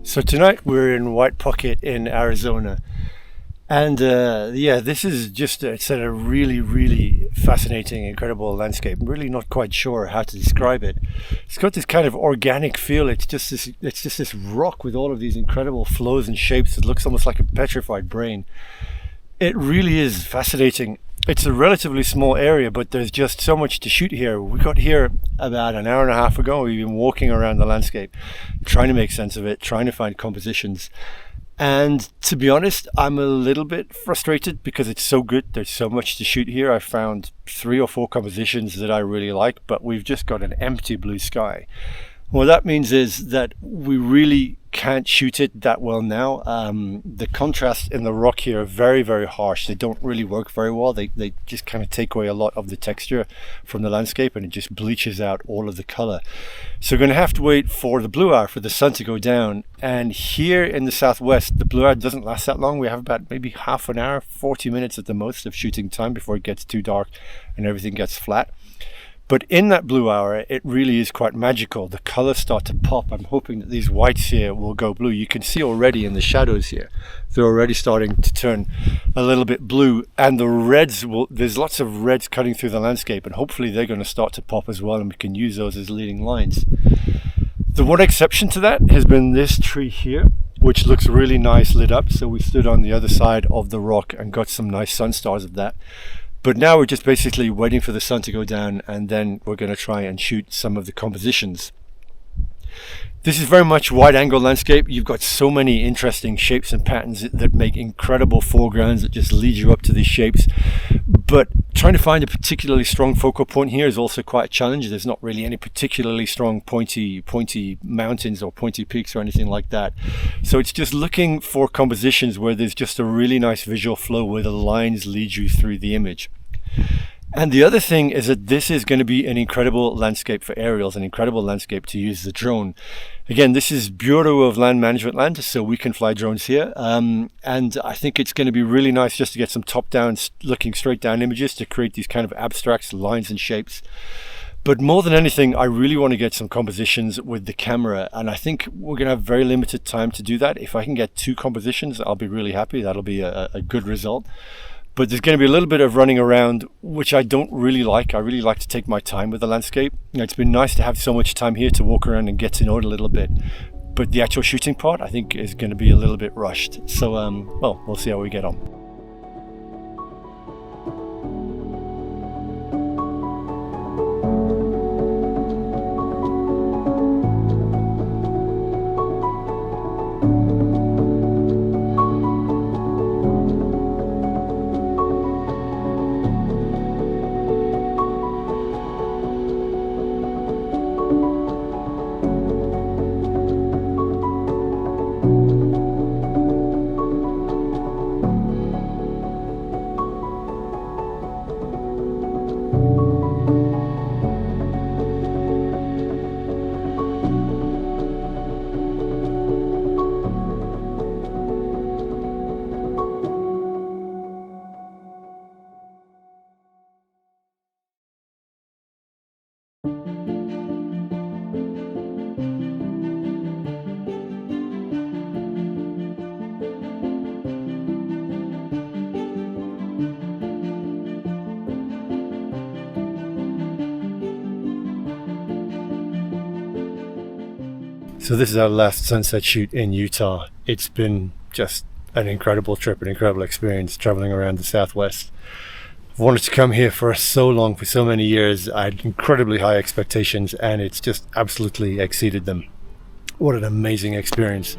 So tonight we're in White Pocket in Arizona, and this is just it's a really, really fascinating, incredible landscape. I'm really not quite sure how to describe it. It's got this kind of organic feel. It's just this rock with all of these incredible flows and shapes. It looks almost like a petrified brain. It really is fascinating. It's a relatively small area, but there's just so much to shoot here. We got here about an hour and a half ago. We've been walking around the landscape, trying to make sense of it, trying to find compositions. And to be honest, I'm a little bit frustrated because it's so good. There's so much to shoot here. I found 3 or 4 compositions that I really like, but we've just got an empty blue sky. What that means is that we really can't shoot it that well now. The contrasts in the rock here are very, very harsh. They don't really work very well. They just kind of take away a lot of the texture from the landscape, and it just bleaches out all of the color. So we're going to have to wait for the blue hour, for the sun to go down. And here in the southwest, the blue hour doesn't last that long. We have about maybe half an hour, 40 minutes at the most of shooting time before it gets too dark and everything gets flat. But in that blue hour, it really is quite magical. The colors start to pop. I'm hoping that these whites here will go blue. You can see already in the shadows here, they're already starting to turn a little bit blue. And the reds, there's lots of reds cutting through the landscape, and hopefully they're going to start to pop as well, and we can use those as leading lines. The one exception to that has been this tree here, which looks really nice lit up. So we stood on the other side of the rock and got some nice sun stars of that. But now we're just basically waiting for the sun to go down, and then we're going to try and shoot some of the compositions. This is very much wide angle landscape. You've got so many interesting shapes and patterns that make incredible foregrounds that just lead you up to these shapes. But trying to find a particularly strong focal point here is also quite a challenge. There's not really any particularly strong pointy mountains or pointy peaks or anything like that. So it's just looking for compositions where there's just a really nice visual flow where the lines lead you through the image. And the other thing is that this is going to be an incredible landscape for aerials, an incredible landscape to use the drone. Again, this is Bureau of Land Management land, so we can fly drones here. And I think it's going to be really nice just to get some top-down, looking straight-down images to create these kind of abstract lines and shapes. But more than anything, I really want to get some compositions with the camera, and I think we're going to have very limited time to do that. If I can get 2 compositions, I'll be really happy. That'll be a good result. But there's going to be a little bit of running around, which I don't really like. I really like to take my time with the landscape. It's been nice to have so much time here to walk around and get to know it a little bit. But the actual shooting part, I think, is going to be a little bit rushed. So, we'll see how we get on. So this is our last sunset shoot in Utah. It's been just an incredible trip, an incredible experience traveling around the Southwest. I've wanted to come here for so long, for so many years. I had incredibly high expectations, and it's just absolutely exceeded them. What an amazing experience.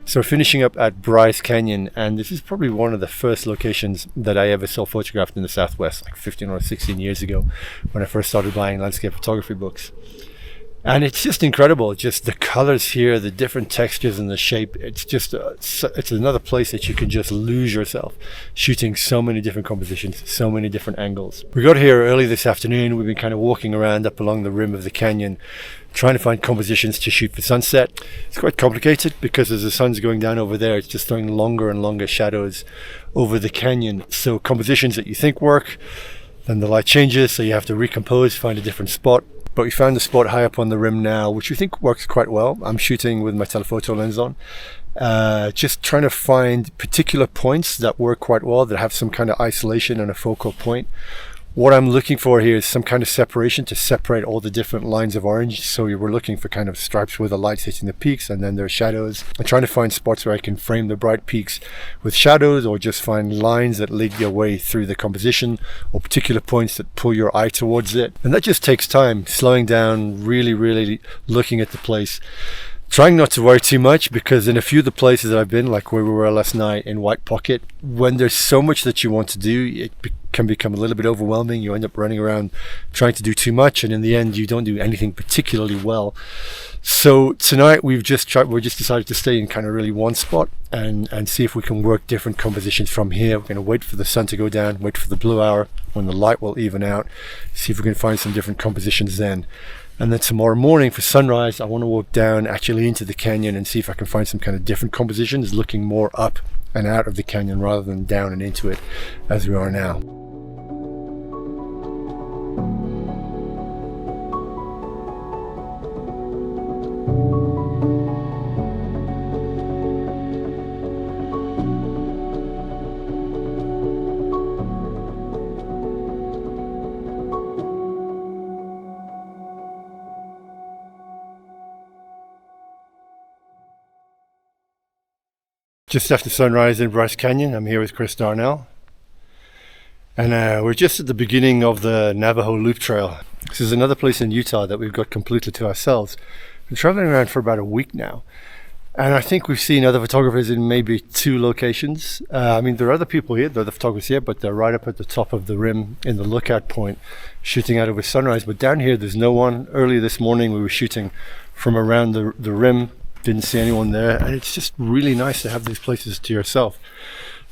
So we're finishing up at Bryce Canyon, and this is probably one of the first locations that I ever saw photographed in the Southwest, like 15 or 16 years ago when I first started buying landscape photography books. And it's just incredible, just the colors here, the different textures and the shape. It's just, it's another place that you can just lose yourself shooting so many different compositions, so many different angles. We got here early this afternoon. We've been kind of walking around up along the rim of the canyon, trying to find compositions to shoot for sunset. It's quite complicated because as the sun's going down over there, it's just throwing longer and longer shadows over the canyon. So compositions that you think work, then the light changes, so you have to recompose, find a different spot. But we found a spot high up on the rim now, which we think works quite well. I'm shooting with my telephoto lens on. Just trying to find particular points that work quite well, that have some kind of isolation and a focal point. What I'm looking for here is some kind of separation to separate all the different lines of orange. So we're looking for kind of stripes where the light's hitting the peaks and then there's shadows. I'm trying to find spots where I can frame the bright peaks with shadows, or just find lines that lead your way through the composition, or particular points that pull your eye towards it. And that just takes time, slowing down, really looking at the place. Trying not to worry too much, because in a few of the places that I've been, like where we were last night in White Pocket, when there's so much that you want to do, it can become a little bit overwhelming. You end up running around trying to do too much, and in the end you don't do anything particularly well. So tonight we've just decided to stay in kind of really one spot and see if we can work different compositions from here. We're going to wait for the sun to go down, wait for the blue hour when the light will even out, see if we can find some different compositions then. And then tomorrow morning for sunrise, I want to walk down actually into the canyon and see if I can find some kind of different compositions, looking more up and out of the canyon rather than down and into it as we are now. Just after sunrise in Bryce Canyon, I'm here with Chris Darnell. And we're just at the beginning of the Navajo Loop Trail. This is another place in Utah that we've got completely to ourselves. We've been traveling around for about a week now. And I think we've seen other photographers in maybe 2 locations. I mean, there are other people here, there are other photographers here, but they're right up at the top of the rim in the lookout point, shooting out over sunrise. But down here, there's no one. Earlier this morning, we were shooting from around the rim. Didn't see anyone there, and it's just really nice to have these places to yourself.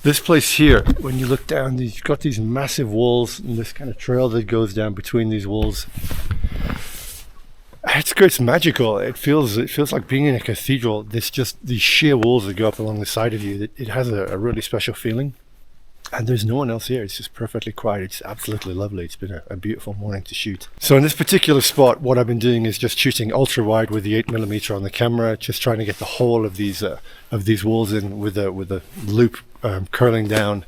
This place here, when you look down, you've got these massive walls and this kind of trail that goes down between these walls. It's good, it's magical. It feels like being in a cathedral. There's just these sheer walls that go up along the side of you. It has a really special feeling. And there's no one else here. It's just perfectly quiet. It's absolutely lovely. It's been a beautiful morning to shoot. So in this particular spot, what I've been doing is just shooting ultra wide with the 8mm on the camera, just trying to get the whole of these walls in with a loop curling down.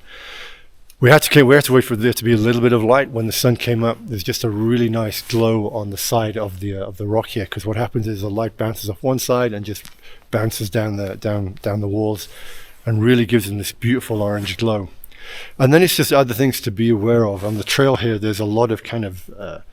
We had to wait for there to be a little bit of light. When the sun came up, there's just a really nice glow on the side of the rock here, because what happens is the light bounces off one side and just bounces down the walls and really gives them this beautiful orange glow. And then it's just other things to be aware of. On the trail here, there's a lot of kind of,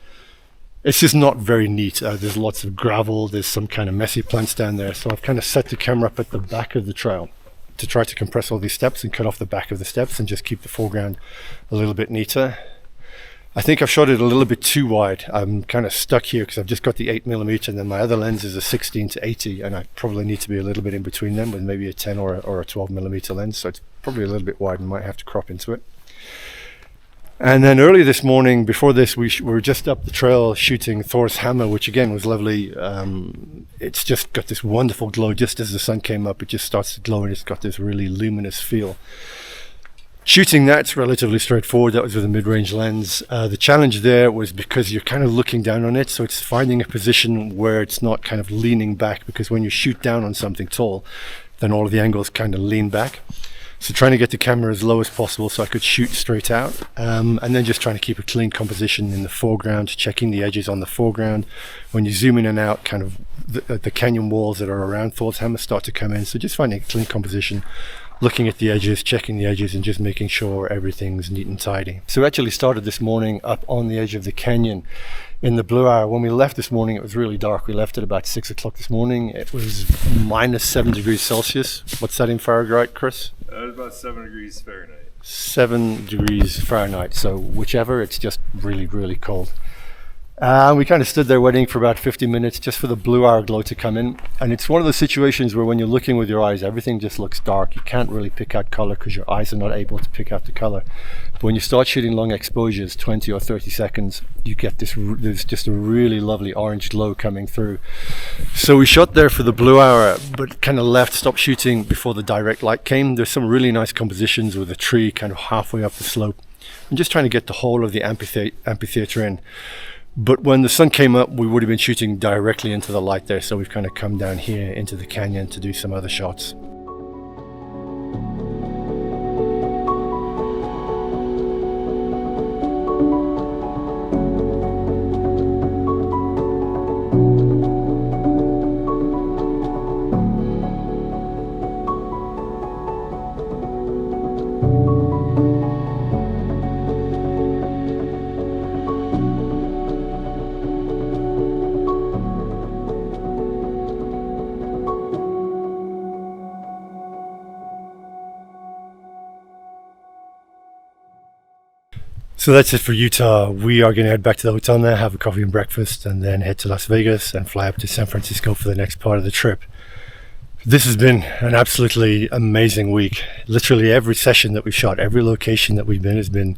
it's just not very neat. There's lots of gravel, there's some kind of messy plants down there. So I've kind of set the camera up at the back of the trail to try to compress all these steps and cut off the back of the steps and just keep the foreground a little bit neater. I think I've shot it a little bit too wide. I'm kind of stuck here because I've just got the 8mm and then my other lens is a 16-80, and I probably need to be a little bit in between them with maybe a 10 or a 12mm lens, so it's probably a little bit wide and might have to crop into it. And then early this morning, before this, we were just up the trail shooting Thor's Hammer, which again was lovely. It's just got this wonderful glow. Just as the sun came up, it just starts to glow and it's got this really luminous feel. Shooting that's relatively straightforward. That was with a mid-range lens. The challenge there was because you're kind of looking down on it, so it's finding a position where it's not kind of leaning back, because when you shoot down on something tall, then all of the angles kind of lean back. So trying to get the camera as low as possible so I could shoot straight out, and then just trying to keep a clean composition in the foreground, checking the edges on the foreground. When you zoom in and out, kind of the canyon walls that are around Thor's Hammer start to come in, so just finding a clean composition, looking at the edges, checking the edges, and just making sure everything's neat and tidy. So we actually started this morning up on the edge of the canyon in the blue hour. When we left this morning, it was really dark. We left at about 6 o'clock this morning. It was minus 7 degrees Celsius. What's that in Fahrenheit, Chris? It was about 7 degrees Fahrenheit. 7 degrees Fahrenheit. So whichever, it's just really, really cold. And we kind of stood there waiting for about 50 minutes just for the blue hour glow to come in. And it's one of those situations where when you're looking with your eyes, everything just looks dark. You can't really pick out color because your eyes are not able to pick out the color. But when you start shooting long exposures, 20 or 30 seconds, you get there's just a really lovely orange glow coming through. So we shot there for the blue hour, but kind of stopped shooting before the direct light came. There's some really nice compositions with a tree kind of halfway up the slope. I'm just trying to get the whole of the amphitheater in. But when the sun came up, we would have been shooting directly into the light there, so we've kind of come down here into the canyon to do some other shots. So that's it for Utah. We are going to head back to the hotel now, have a coffee and breakfast, and then head to Las Vegas and fly up to San Francisco for the next part of the trip. This has been an absolutely amazing week. Literally every session that we've shot, every location that we've been has been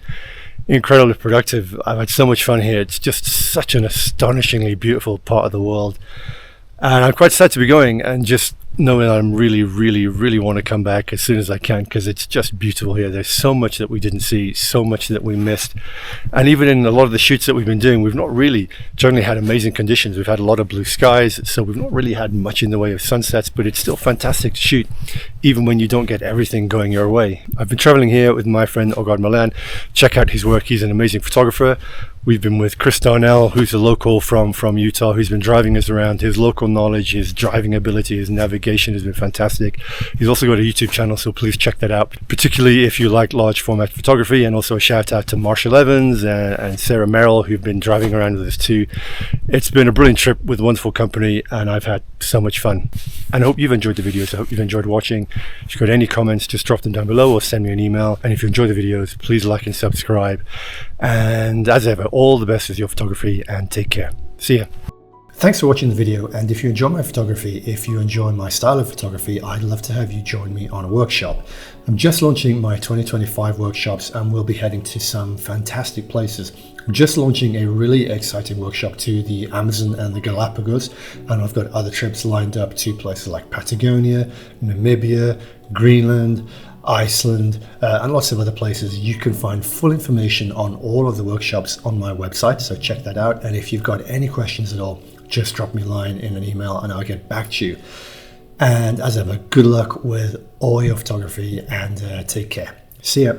incredibly productive. I've had so much fun here. It's just such an astonishingly beautiful part of the world. And I'm quite sad to be going, and just knowing that I'm really want to come back as soon as I can, because it's just beautiful here. There's so much that we didn't see, so much that we missed. And even in a lot of the shoots that we've been doing, we've not really generally had amazing conditions. We've had a lot of blue skies, so we've not really had much in the way of sunsets, but it's still fantastic to shoot, even when you don't get everything going your way. I've been traveling here with my friend Hougaard Malan. Check out his work. He's an amazing photographer. We've been with Chris Darnell, who's a local from Utah, who's been driving us around. His local knowledge, his driving ability, his navigation has been fantastic. He's also got a YouTube channel, so please check that out, particularly if you like large format photography. And also a shout out to Marshall Evans and Sarah Merrill, who've been driving around with us too. It's been a brilliant trip with wonderful company, and I've had so much fun. And I hope you've enjoyed the videos. I hope you've enjoyed watching. If you've got any comments, just drop them down below or send me an email. And if you enjoy the videos, please like and subscribe. And as ever, all the best with your photography, and take care. See ya. Thanks for watching the video, and if you enjoy my photography, if you enjoy my style of photography, I'd love to have you join me on a workshop. I'm just launching my 2025 workshops, and we'll be heading to some fantastic places. I'm just launching a really exciting workshop to the Amazon and the Galapagos, and I've got other trips lined up to places like Patagonia, Namibia, Greenland, Iceland, and lots of other places. You can find full information on all of the workshops on my website, so check that out. And if you've got any questions at all, just drop me a line in an email and I'll get back to you. And as ever, good luck with all your photography, and take care. See ya.